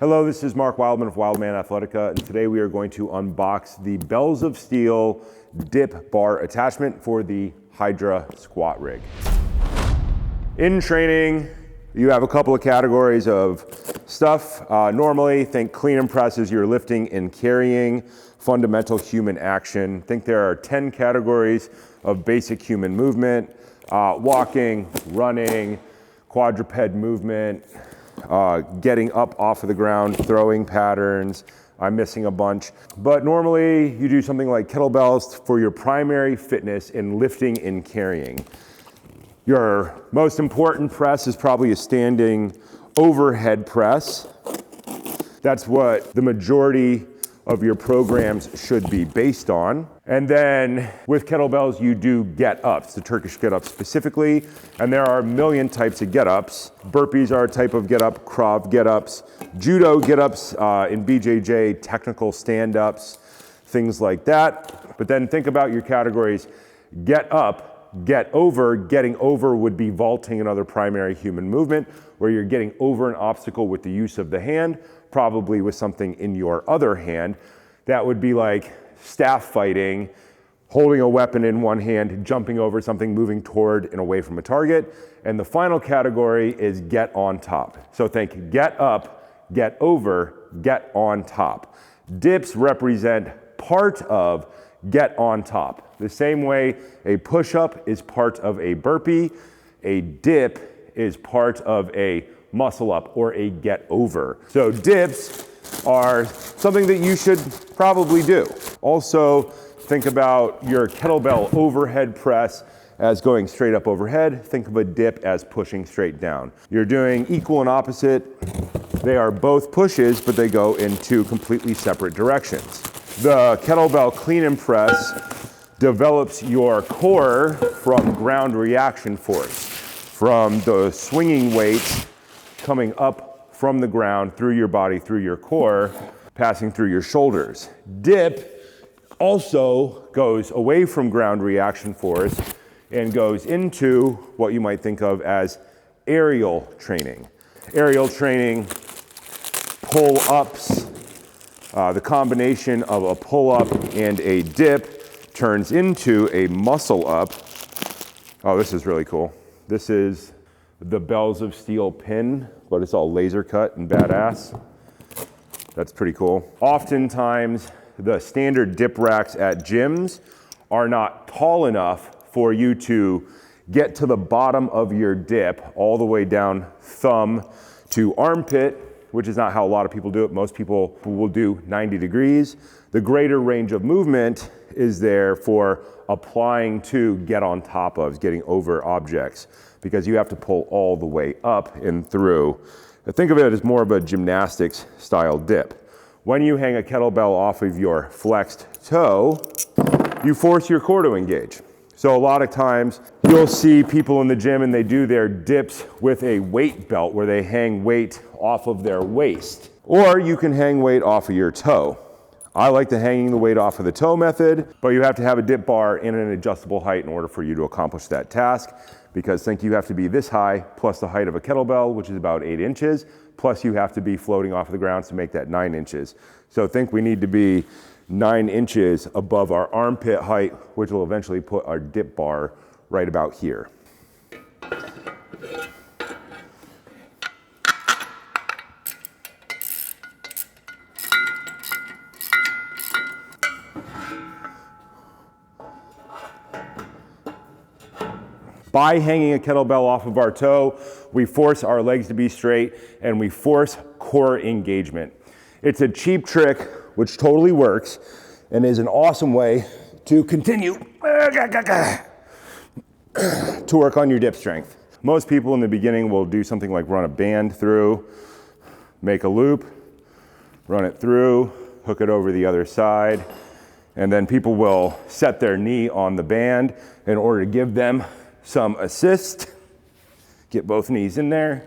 Hello, this is Mark Wildman of Wildman Athletica, and today we are going to unbox the Bells of Steel dip bar attachment for the Hydra squat rig. In training, you have a couple of categories of stuff. Normally, think clean and press as you're lifting and carrying fundamental human action. Think there are 10 categories of basic human movement: walking, running, quadruped movement, getting up off of the ground, throwing patterns. I'm missing a bunch. But normally you do something like kettlebells for your primary fitness in lifting and carrying. Your most important press is probably a standing overhead press. That's what the majority of your programs should be based on. And then with kettlebells, you do get-ups, the Turkish get-up specifically, and there are a million types of get-ups. Burpees are a type of get-up, Krav Get-ups, judo get-ups in BJJ, technical stand-ups, things like that. But then think about your categories: get up, get over. Getting over would be vaulting, another primary human movement, where you're getting over an obstacle with the use of the hand, probably with something in your other hand. That would be like staff fighting, holding a weapon in one hand, jumping over something, moving toward and away from a target. And the final category is get on top. So think get up, get over, get on top. Dips represent part of get on top. The same way a push-up is part of a burpee, a dip is part of a muscle up or a get over. So dips are something that you should probably do. Also, think about your kettlebell overhead press as going straight up overhead. Think of a dip as pushing straight down. You're doing equal and opposite. They are both pushes, but they go in two completely separate directions. The kettlebell clean and press develops your core from ground reaction force, from the swinging weight coming up from the ground through your body, through your core, passing through your shoulders. Dip also goes away from ground reaction force and goes into what you might think of as aerial training. Aerial training, pull-ups, the combination of a pull-up and a dip turns into a muscle-up. Oh, this is really cool. This is the Bells of Steel pin, but it's all laser cut and badass. That's pretty cool. Oftentimes, the standard dip racks at gyms are not tall enough for you to get to the bottom of your dip all the way down thumb to armpit, which is not how a lot of people do it. Most people will do 90 degrees. The greater range of movement is there for applying to get on top of, getting over objects, because you have to pull all the way up and through. Think of it as more of a gymnastics style dip. When you hang a kettlebell off of your flexed toe, you force your core to engage. So a lot of times you'll see people in the gym and they do their dips with a weight belt where they hang weight off of their waist. Or you can hang weight off of your toe. I like the hanging the weight off of the toe method, but you have to have a dip bar in an adjustable height in order for you to accomplish that task. Because think you have to be this high plus the height of a kettlebell, which is about 8 inches, plus you have to be floating off of the ground to make that 9 inches. So think we need to be 9 inches above our armpit height, which will eventually put our dip bar right about here. By hanging a kettlebell off of our toe, we force our legs to be straight and we force core engagement. It's a cheap trick, which totally works and is an awesome way to continue to work on your dip strength. Most people in the beginning will do something like run a band through, make a loop, run it through, hook it over the other side, and then people will set their knee on the band in order to give them some assist. Get both knees in there.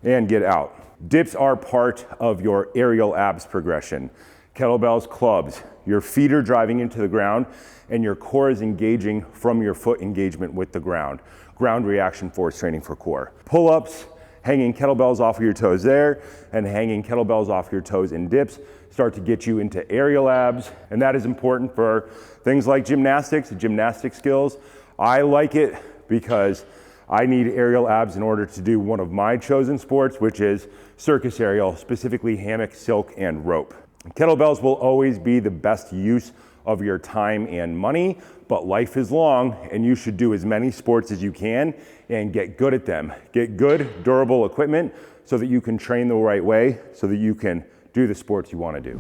And get out. Dips are part of your aerial abs progression. Kettlebells, clubs, your feet are driving into the ground and your core is engaging from your foot engagement with the ground. Ground reaction force training for core. Pull-ups, hanging kettlebells off of your toes there, and hanging kettlebells off your toes in dips start to get you into aerial abs, and that is important for things like gymnastics, gymnastic skills. I like it because I need aerial abs in order to do one of my chosen sports, which is circus aerial, specifically hammock, silk, and rope. Kettlebells will always be the best use of your time and money, but life is long and you should do as many sports as you can and get good at them. Get good, durable equipment so that you can train the right way, so that you can do the sports you want to do.